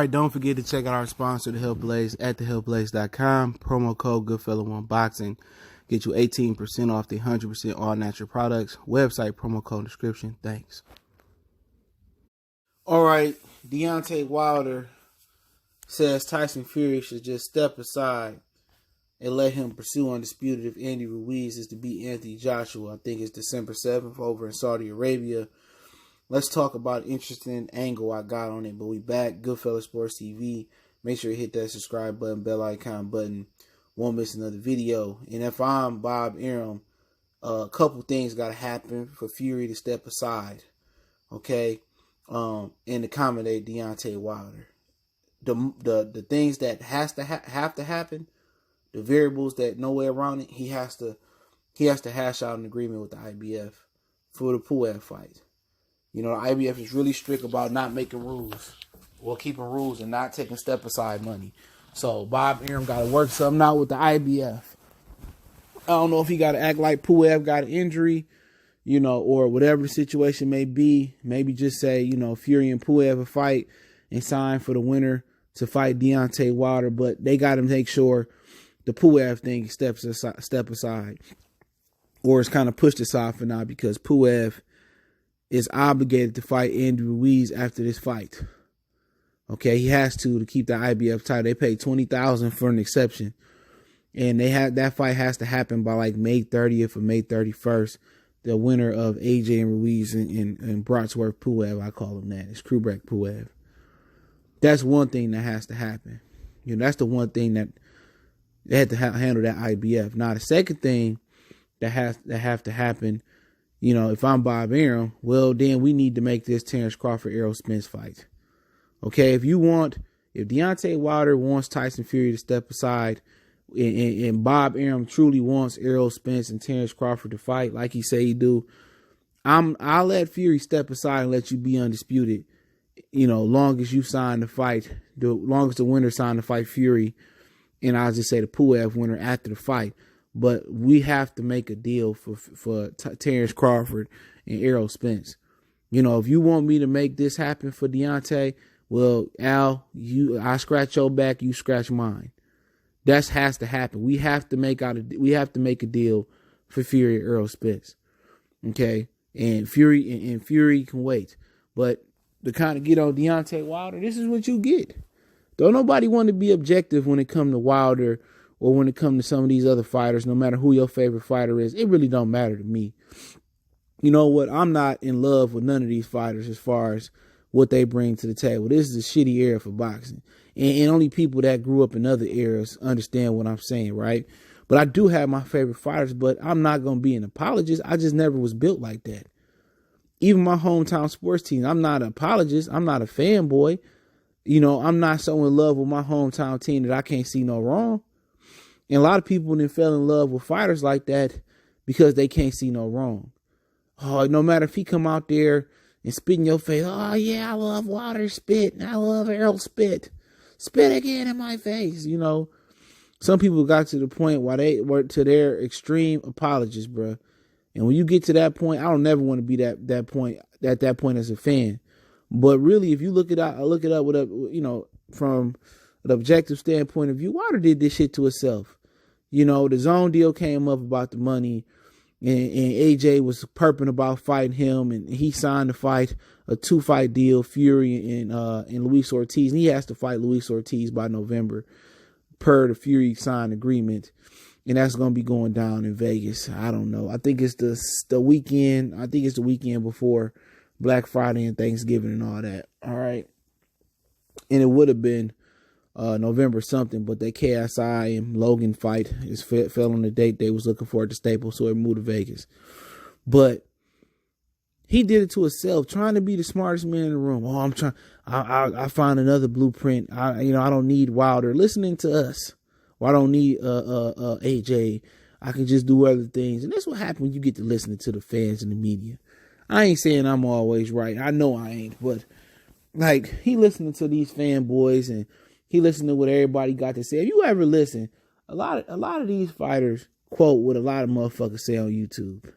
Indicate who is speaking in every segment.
Speaker 1: right, don't forget to check out our sponsor, The Health Blaze, at thehealthblaze.com. Promo code Goodfellow1Boxing. Get you 18% off the 100% all natural products. Website, promo code, description. Thanks. All right, Deontay Wilder says Tyson Fury should just step aside and let him pursue Undisputed if Andy Ruiz is to beat Anthony Joshua. I think it's December 7th over in Saudi Arabia. Let's talk about an interesting angle I got on it. But we back, Goodfellow Sports TV. Make sure you hit that subscribe button, bell icon button. Won't miss another video. And if I'm Bob Arum, a couple things got to happen for Fury to step aside, okay, and accommodate Deontay Wilder. The things that have to happen, the variables that no way around it, he has to hash out an agreement with the IBF for the Pulev fight. You know, the IBF is really strict about not making rules or keeping rules and not taking step-aside money. So Bob Arum got to work something out with the IBF. I don't know if he got to act like Pulev got an injury, you know, or whatever the situation may be. Maybe just say, you know, Fury and Pulev a fight and sign for the winner to fight Deontay Wilder. But they got to make sure the Pulev thing step aside. Or it's kind of pushed aside for now because Pulev is obligated to fight Andy Ruiz after this fight. Okay, he has to keep the IBF title. They paid $20,000 for an exception, and that fight has to happen by like May 30th or May 31st. The winner of AJ and Ruiz and Brotsworth Pulev, I call him that. It's Krubek Pulev. That's one thing that has to happen. You know, that's the one thing that they had to handle that IBF. Now the second thing that have to happen. You know, if I'm Bob Arum, well, then we need to make this Terrence Crawford-Errol Spence fight. Okay, if Deontay Wilder wants Tyson Fury to step aside and Bob Arum truly wants Errol Spence and Terrence Crawford to fight like he say he do, I'll let Fury step aside and let you be undisputed, you know, long as you sign the fight, long as the winner sign to fight Fury, and I'll just say the Pulev winner after the fight. But we have to make a deal for Terrence Crawford and Errol Spence. You know, if you want me to make this happen for Deontay, well, Al, I scratch your back, you scratch mine. That has to happen. We have to make a deal for Fury and Errol Spence. Okay, and Fury can wait. But to kind of get on Deontay Wilder, this is what you get. Don't nobody want to be objective when it comes to Wilder. Or when it comes to some of these other fighters, no matter who your favorite fighter is, it really don't matter to me. You know what? I'm not in love with none of these fighters as far as what they bring to the table. This is a shitty era for boxing. And only people that grew up in other eras understand what I'm saying, right? But I do have my favorite fighters, but I'm not going to be an apologist. I just never was built like that. Even my hometown sports team, I'm not an apologist. I'm not a fanboy. You know, I'm not so in love with my hometown team that I can't see no wrong. And a lot of people then fell in love with fighters like that because they can't see no wrong. Oh, no matter if he come out there and spit in your face, oh yeah, I love Wilder spit, and I love Errol spit. Spit again in my face. You know, some people got to the point where they were to their extreme apologists, bro. And when you get to that point, I don't never want to be at that point as a fan. But really, if you look it up with you know, from an objective standpoint of view, Wilder did this shit to himself. You know, the zone deal came up about the money, and AJ was perping about fighting him, and he signed to fight a 2-fight deal, Fury and Luis Ortiz, and he has to fight Luis Ortiz by November per the Fury signed agreement, and that's going to be going down in Vegas. I don't know. I think it's the weekend. I think it's the weekend before Black Friday and Thanksgiving and all that. All right, and it would have been November something, but that KSI and Logan fight fell on the date they was looking for at the Staples, so it moved to Vegas. But he did it to himself, trying to be the smartest man in the room. Oh, I found another blueprint. I don't need Wilder listening to us. Well, I don't need AJ. I can just do other things. And that's what happens when you get to listening to the fans and the media. I ain't saying I'm always right. I know I ain't, but like, he listening to these fanboys and he listened to what everybody got to say. If you ever listen, a lot of these fighters quote what a lot of motherfuckers say on YouTube.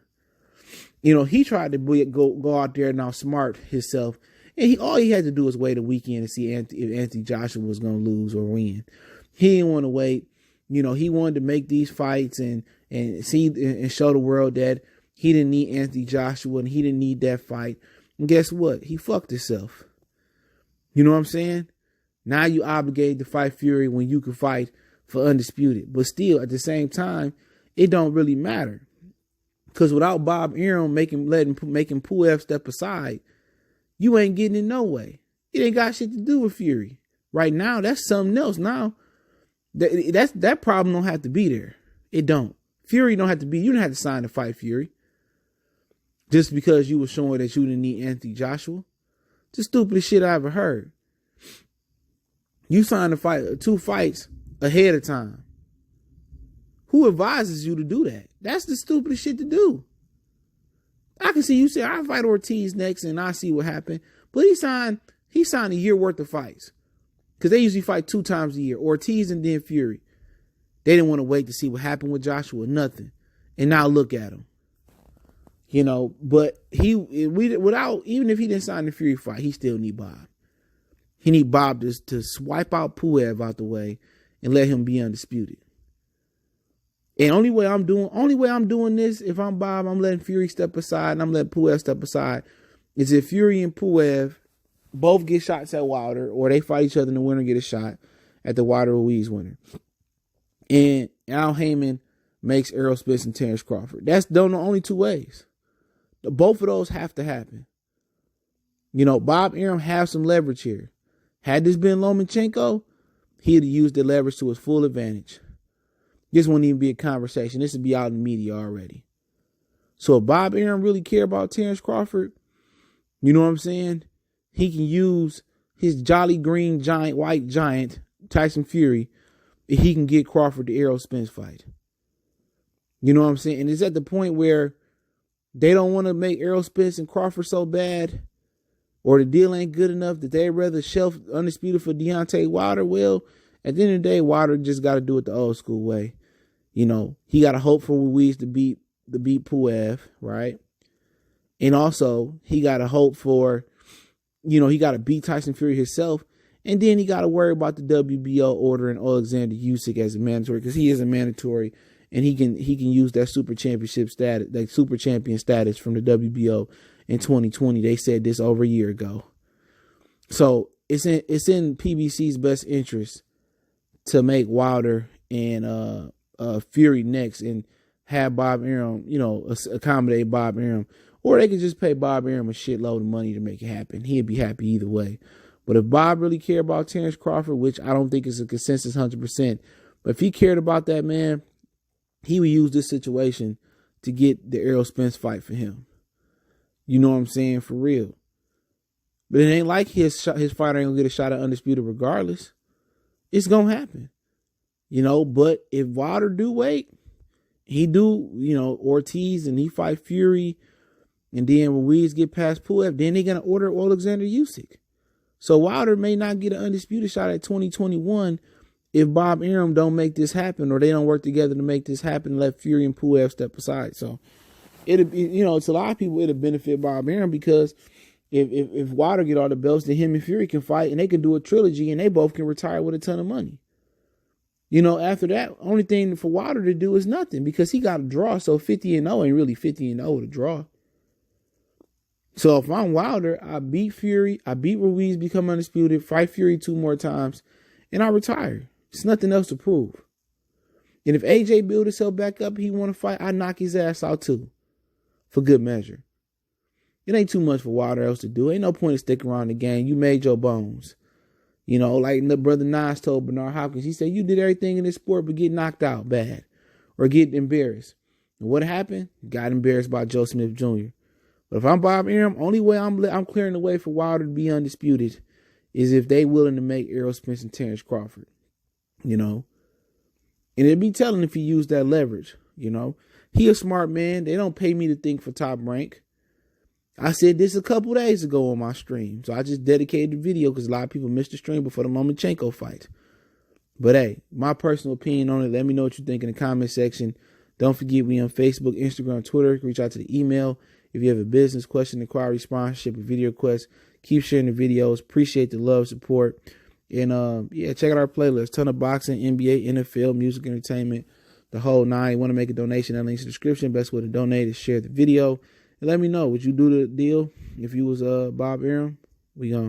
Speaker 1: You know, he tried to go out there and outsmart himself, And all he had to do was wait a weekend to see if Anthony Joshua was going to lose or win. He didn't want to wait. You know, he wanted to make these fights and see and show the world that he didn't need Anthony Joshua and he didn't need that fight. And guess what? He fucked himself. You know what I'm saying? Now you obligated to fight Fury when you could fight for Undisputed. But still, at the same time, it don't really matter. Because without Bob Arum making Pulev step aside, you ain't getting it no way. It ain't got shit to do with Fury. Right now, that's something else. Now, that problem don't have to be there. It don't. Fury don't have to be. You don't have to sign to fight Fury. Just because you were showing that you didn't need Anthony Joshua. It's the stupidest shit I ever heard. You signed to fight 2 fights ahead of time. Who advises you to do that? That's the stupidest shit to do. I can see you say, I'll fight Ortiz next and I'll see what happened. But he signed a year worth of fights. Because they usually fight 2 times a year. Ortiz and then Fury. They didn't want to wait to see what happened with Joshua. Nothing. And now look at him. You know, but even if he didn't sign the Fury fight, he still need Bob. He need Bob to swipe out Pulev out the way and let him be undisputed. And only way I'm doing this, if I'm Bob, I'm letting Fury step aside and I'm letting Pulev step aside, is if Fury and Pulev both get shots at Wilder, or they fight each other and the winner get a shot at the Wilder Ruiz winner. And Al Heyman makes Errol Spence and Terrence Crawford. That's the only 2 ways. Both of those have to happen. You know, Bob Arum has some leverage here. Had this been Lomachenko, he'd have used the leverage to his full advantage. This wouldn't even be a conversation. This would be out in the media already. So if Bob Arum really care about Terrence Crawford, you know what I'm saying? He can use his jolly green giant, white giant, Tyson Fury, if he can get Crawford the Errol Spence fight. You know what I'm saying? And it's at the point where they don't want to make Errol Spence and Crawford so bad, or the deal ain't good enough that they'd rather shelf Undisputed for Deontay Wilder. Well, at the end of the day, Wilder just got to do it the old school way. You know, he got to hope for Ruiz to beat Pulev, right? And also, he got to hope for, you know, he got to beat Tyson Fury himself. And then he got to worry about the WBO ordering Alexander Usyk as a mandatory, because he is a mandatory, and he can use that super championship status, that super champion status from the WBO in 2020. They said this over a year ago. So it's in PBC's best interest to make Wilder and Fury next and have Bob Arum, you know, accommodate Bob Arum. Or they could just pay Bob Arum a shitload of money to make it happen. He'd be happy either way. But if Bob really cared about Terrence Crawford, which I don't think is a consensus 100%, but if he cared about that man, he would use this situation to get the Errol Spence fight for him. You know what I'm saying? For real. But it ain't like his fighter ain't going to get a shot at Undisputed regardless. It's going to happen. You know, but if Wilder do wait, he do, you know, Ortiz and he fight Fury, and then Ruiz get past Pulev, then they're going to order Alexander Usyk. So Wilder may not get an Undisputed shot at 2021 if Bob Arum don't make this happen, or they don't work together to make this happen and let Fury and Pulev step aside. So it'd be, you know, it's a lot of people it'll benefit Bob Arum, because if Wilder get all the belts, then him and Fury can fight and they can do a trilogy and they both can retire with a ton of money. You know, after that, only thing for Wilder to do is nothing, because he got a draw. So 50-0 ain't really 50-0 with a draw. So if I'm Wilder, I beat Fury, I beat Ruiz, become undisputed, fight Fury 2 more times, and I retire. There's nothing else to prove. And if AJ build himself back up, he want to fight, I knock his ass out too, for good measure. It ain't too much for Wilder else to do. Ain't no point in sticking around the game. You made your bones. You know, like the brother Nas told Bernard Hopkins, he said, you did everything in this sport but get knocked out bad or get embarrassed. And what happened? Got embarrassed by Joe Smith Jr. But if I'm Bob Arum, only way I'm clearing the way for Wilder to be undisputed is if they willing to make Errol Spence and Terrence Crawford, you know. And it'd be telling if he used that leverage, you know. He a smart man. They don't pay me to think for Top Rank. I said this a couple days ago on my stream. So I just dedicated the video because a lot of people missed the stream before the Lomachenko fight. But hey, my personal opinion on it, let me know what you think in the comment section. Don't forget, we on Facebook, Instagram, Twitter. Reach out to the email. If you have a business question, inquiry, sponsorship, or video request, Keep sharing the videos. Appreciate the love, support. And yeah, check out our playlist. Ton of boxing, NBA, NFL, music, entertainment, the whole nine. You want to make a donation? That link's in the description. Best way to donate is share the video. And let me know, would you do the deal if you was Bob Arum? We gonna